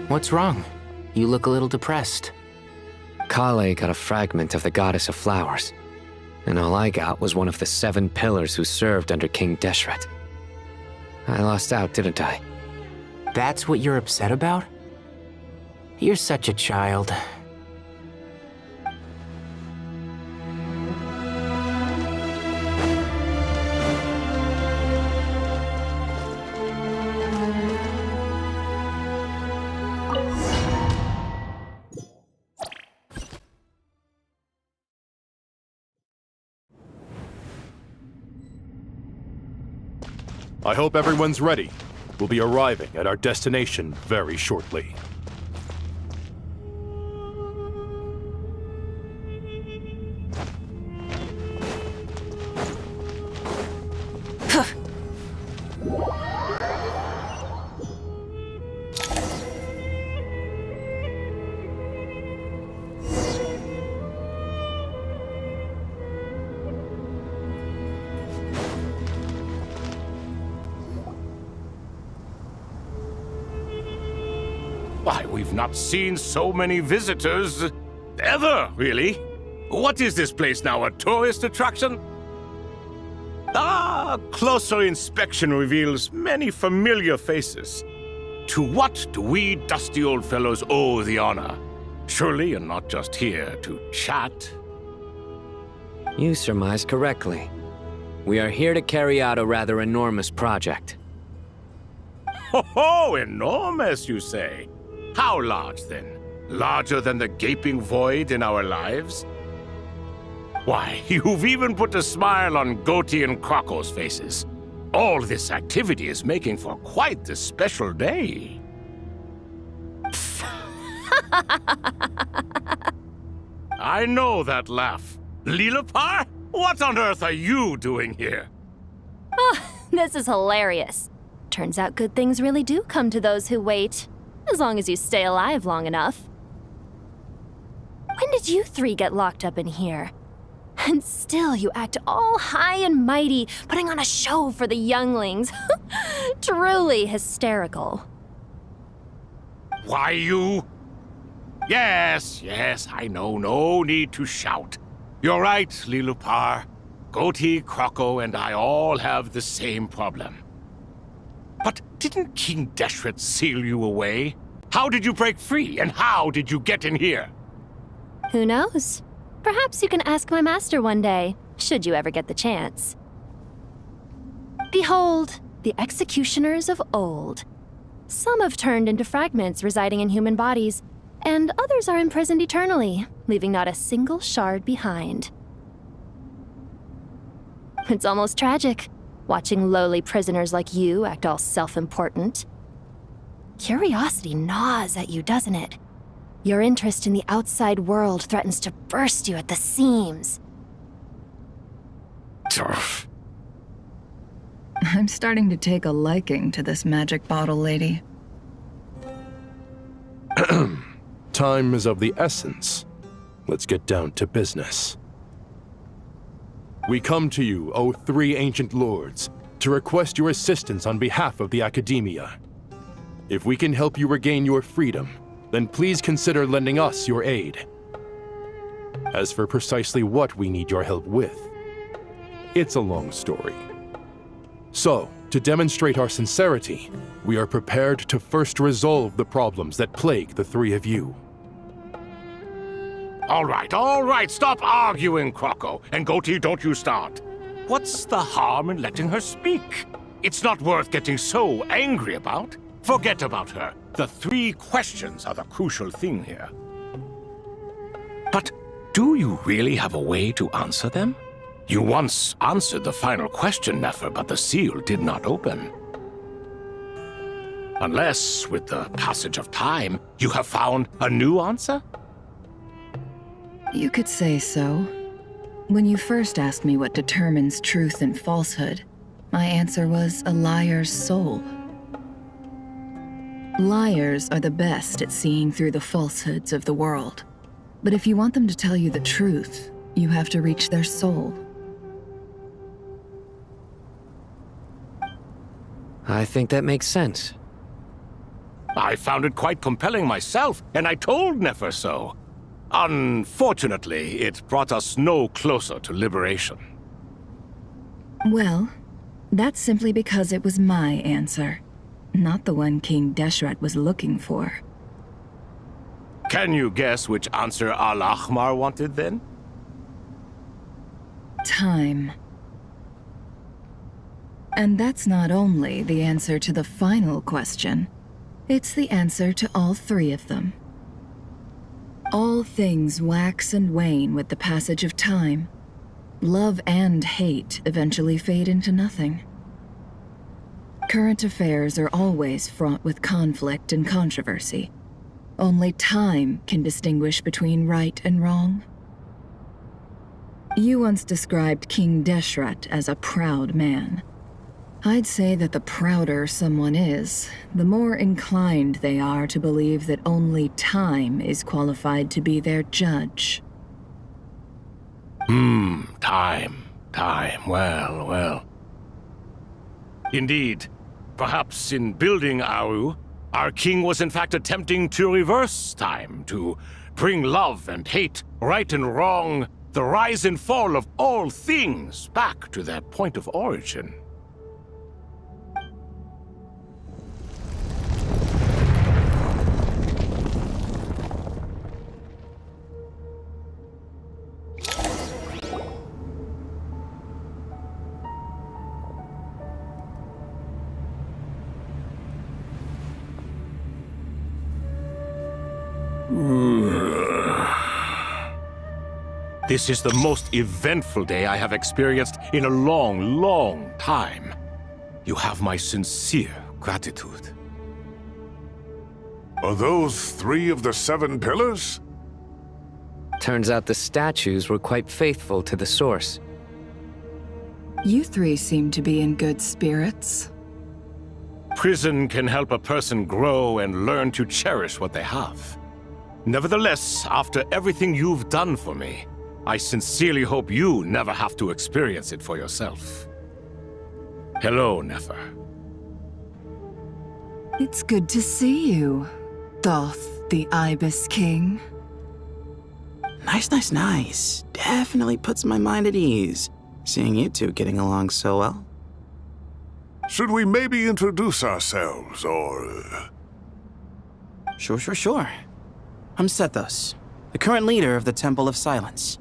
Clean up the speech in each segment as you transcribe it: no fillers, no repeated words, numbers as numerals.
What's wrong? You look a little depressed. Kale got a fragment of the goddess of flowers, and all I got was one of the 7 pillars who served under King Deshret. I lost out, didn't I? That's what you're upset about? You're such a child. I hope everyone's ready. We'll be arriving at our destination very shortly. Why, we've not seen so many visitors ever, really. What is this place now, a tourist attraction? Ah, closer inspection reveals many familiar faces. To what do we dusty old fellows owe the honor? Surely you're not just here to chat. You surmised correctly. We are here to carry out a rather enormous project. Ho, enormous, you say? How large, then? Larger than the gaping void in our lives? Why, you've even put a smile on Goatee and Crocco's faces. All this activity is making for quite the special day. I know that laugh. Lilipar, what on earth are you doing here? Oh, this is hilarious. Turns out good things really do come to those who wait. As long as you stay alive long enough. When did you 3 get locked up in here? And still you act all high and mighty, putting on a show for the younglings. Truly hysterical. Why, you... Yes, I know, no need to shout. You're right, Lilipar. Goatee, Crocco, and I all have the same problem. But didn't King Deshret seal you away? How did you break free, and how did you get in here? Who knows? Perhaps you can ask my master one day, should you ever get the chance. Behold, the executioners of old. Some have turned into fragments residing in human bodies, and others are imprisoned eternally, leaving not a single shard behind. It's almost tragic, watching lowly prisoners like you act all self-important. Curiosity gnaws at you, doesn't it? Your interest in the outside world threatens to burst you at the seams. I'm starting to take a liking to this magic bottle lady. Time is of the essence. Let's get down to business. We come to you, O 3 ancient lords, to request your assistance on behalf of the Academia. If we can help you regain your freedom, then please consider lending us your aid. As for precisely what we need your help with, it's a long story. So, to demonstrate our sincerity, we are prepared to first resolve the problems that plague the 3 of you. All right, stop arguing, Crocco. And Goatee, don't you start. What's the harm in letting her speak? It's not worth getting so angry about. Forget about her. The 3 questions are the crucial thing here. But do you really have a way to answer them? You once answered the final question, Nefer, but the seal did not open. Unless, with the passage of time, you have found a new answer? You could say so. When you first asked me what determines truth and falsehood, my answer was a liar's soul. Liars are the best at seeing through the falsehoods of the world. But if you want them to tell you the truth, you have to reach their soul. I think that makes sense. I found it quite compelling myself, and I told Nefer so. Unfortunately, it brought us no closer to liberation. Well, that's simply because it was my answer, not the one King Deshret was looking for. Can you guess which answer Al-Ahmar wanted then? Time. And that's not only the answer to the final question, it's the answer to all three of them. All things wax and wane with the passage of time. Love and hate eventually fade into nothing. Current affairs are always fraught with conflict and controversy. Only time can distinguish between right and wrong. You once described King Deshret as a proud man. I'd say that the prouder someone is, the more inclined they are to believe that only time is qualified to be their judge. Time. Well. Indeed. Perhaps in building Aaru, our king was in fact attempting to reverse time, to bring love and hate, right and wrong, the rise and fall of all things back to their point of origin. This is the most eventful day I have experienced in a long time. You have my sincere gratitude. Are those 3 of the 7 pillars? Turns out the statues were quite faithful to the source. You three seem to be in good spirits. Prison can help a person grow and learn to cherish what they have. Nevertheless, after everything you've done for me, I sincerely hope you never have to experience it for yourself. Hello, Nefer. It's good to see you, Thoth the Ibis King. Nice. Definitely puts my mind at ease, seeing you two getting along so well. Should we maybe introduce ourselves, or... Sure. I'm Sethos, the current leader of the Temple of Silence.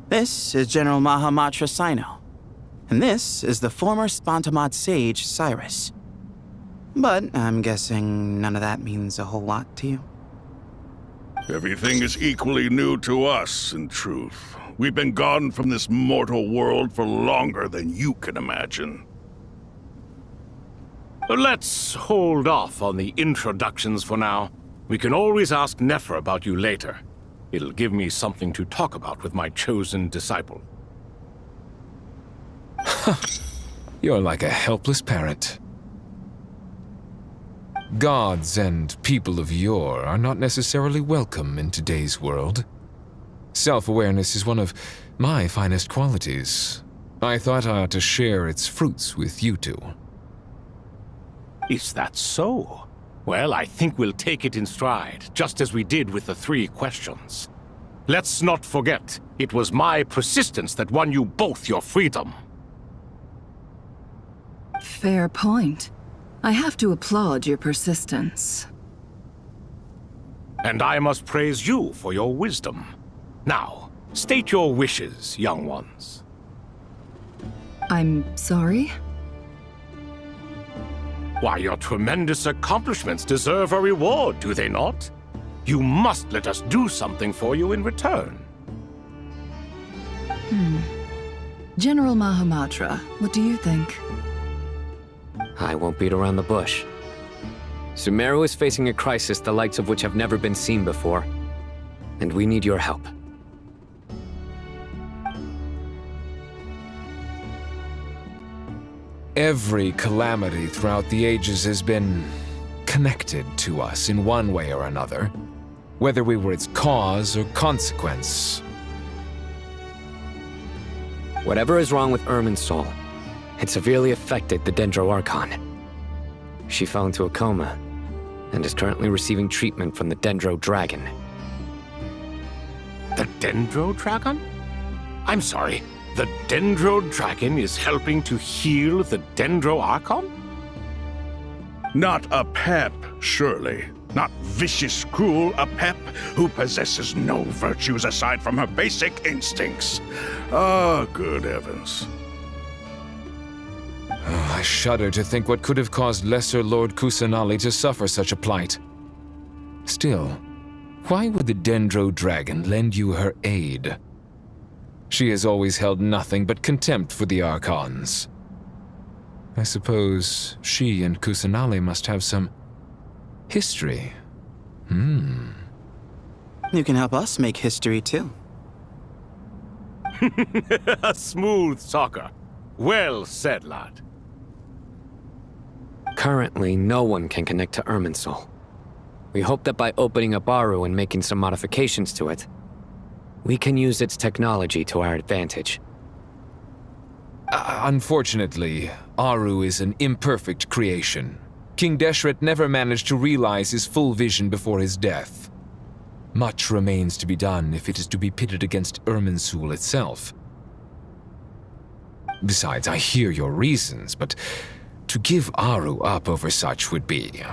This is General Mahamatra Sino, and this is the former Spantamad sage, Cyrus. But I'm guessing none of that means a whole lot to you. Everything is equally new to us, in truth. We've been gone from this mortal world for longer than you can imagine. Let's hold off on the introductions for now. We can always ask Nefer about you later. It'll give me something to talk about with my chosen disciple. You're like a helpless parrot. Gods and people of yore are not necessarily welcome in today's world. Self-awareness is one of my finest qualities. I thought I ought to share its fruits with you two. Is that so? Well, I think we'll take it in stride, just as we did with the 3 questions. Let's not forget, it was my persistence that won you both your freedom. Fair point. I have to applaud your persistence. And I must praise you for your wisdom. Now, state your wishes, young ones. I'm sorry? Why, your tremendous accomplishments deserve a reward, do they not? You must let us do something for you in return. General Mahamatra, what do you think? I won't beat around the bush. Sumeru is facing a crisis the likes of which have never been seen before, and we need your help. Every calamity throughout the ages has been connected to us in one way or another, whether we were its cause or consequence. Whatever is wrong with Ermin's soul, it severely affected the Dendro Archon. She fell into a coma, and is currently receiving treatment from the Dendro Dragon. The Dendro Dragon? I'm sorry, the Dendro Dragon is helping to heal the Dendro Archon? Not a pep, surely. Not vicious, cruel a pep who possesses no virtues aside from her basic instincts. Ah, good heavens. Oh, I shudder to think what could have caused Lesser Lord Kusanali to suffer such a plight. Still, why would the Dendro Dragon lend you her aid? She has always held nothing but contempt for the Archons. I suppose she and Kusanali must have some history. You can help us make history too. A smooth talker. Well said, lad. Currently, no one can connect to Irminsul. We hope that by opening up Aaru and making some modifications to it, we can use its technology to our advantage. Unfortunately, Aaru is an imperfect creation. King Deshret never managed to realize his full vision before his death. Much remains to be done if it is to be pitted against Irminsul itself. Besides, I hear your reasons, but to give Aaru up over such would be...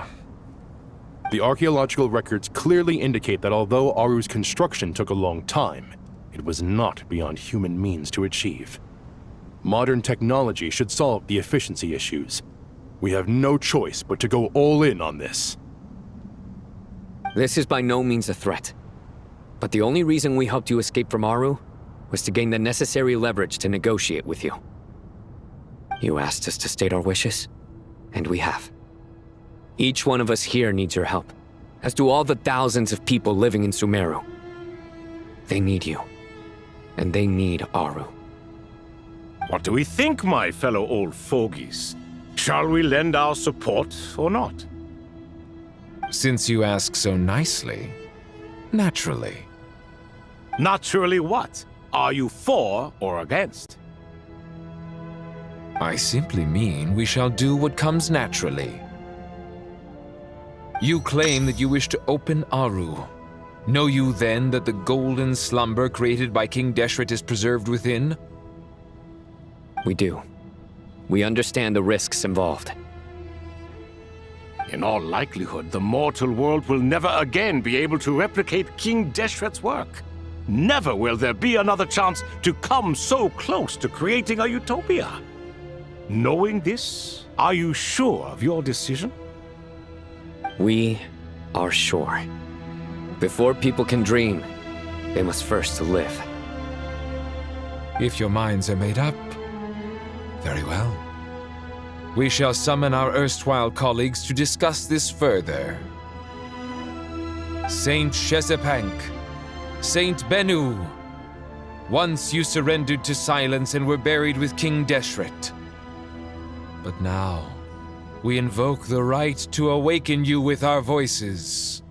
The archaeological records clearly indicate that although Aaru's construction took a long time, it was not beyond human means to achieve. Modern technology should solve the efficiency issues. We have no choice but to go all in on this. This is by no means a threat. But the only reason we helped you escape from Aaru was to gain the necessary leverage to negotiate with you. You asked us to state our wishes, and we have. Each one of us here needs your help, as do all the thousands of people living in Sumeru. They need you, and they need Aaru. What do we think, my fellow old fogies? Shall we lend our support or not? Since you ask so nicely, naturally. Naturally what? Are you for or against? I simply mean we shall do what comes naturally. You claim that you wish to open Aaru. Know you then that the golden slumber created by King Deshret is preserved within? We do. We understand the risks involved. In all likelihood, the mortal world will never again be able to replicate King Deshret's work. Never will there be another chance to come so close to creating a utopia. Knowing this, are you sure of your decision? We are sure. Before people can dream, they must first live. If your minds are made up, very well. We shall summon our erstwhile colleagues to discuss this further. Saint Shezepank, Saint Bennu, once you surrendered to silence and were buried with King Deshret. But now, we invoke the right to awaken you with our voices.